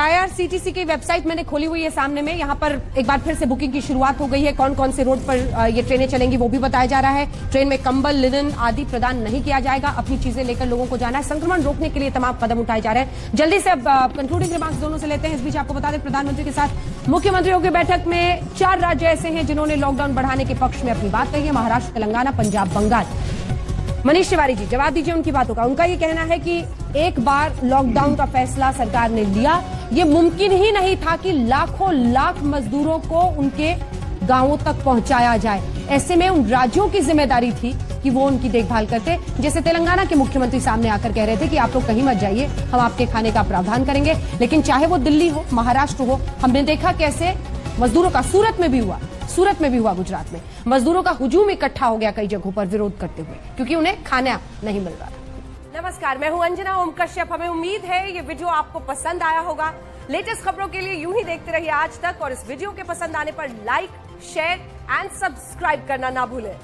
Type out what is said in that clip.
IRCTC की website मैंने खोली हुई है सामने में। यहाँ पर एक बार फिर से बुकिंग की शुरुआत हो गई है। कौन कौन से रोड पर ये ट्रेनें चलेंगी वो भी बताया जा रहा है। ट्रेन में कंबल, लिनन आदि प्रदान नहीं किया जाएगा। अपनी चीजें लेकर लोगों को जाना है। संक्रमण रोकने के लिए तमाम कदम उठाए जा रहे हैं। जल्दी से अब कंक्लूडिंग रिमार्क्स दोनों से लेते हैं। इस बीच आपको बता दें, प्रधानमंत्री के साथ मुख्यमंत्रियों की बैठक में 4 राज्य ऐसे हैं जिन्होंने लॉकडाउन बढ़ाने के पक्ष में अपनी बात कही है। महाराष्ट्र, तेलंगाना, पंजाब, बंगाल। मनीष तिवारी जी जवाब दीजिए उनकी बातों का। उनका ये कहना है कि एक बार लॉकडाउन का फैसला सरकार ने लिया, ये मुमकिन ही नहीं था कि लाखों लाख मजदूरों को उनके गांवों तक पहुंचाया जाए। ऐसे में उन राज्यों की जिम्मेदारी थी कि वो उनकी देखभाल करते। जैसे तेलंगाना के मुख्यमंत्री सामने आकर कह रहे थे कि आप लोग कहीं मत जाइए, हम आपके खाने का प्रावधान करेंगे। लेकिन चाहे वो दिल्ली हो, महाराष्ट्र हो, हमने देखा कैसे मजदूरों का सूरत में भी हुआ, गुजरात में मजदूरों का हुजूम इकट्ठा हो गया कई जगहों पर विरोध करते हुए, क्योंकि उन्हें खाना नहीं मिल रहा था। नमस्कार, मैं हूं अंजना ओम कश्यप। हमें उम्मीद है ये वीडियो आपको पसंद आया होगा। लेटेस्ट खबरों के लिए यूं ही देखते रहिए आज तक, और इस वीडियो के पसंद आने पर लाइक, शेयर एंड सब्सक्राइब करना ना भूलें।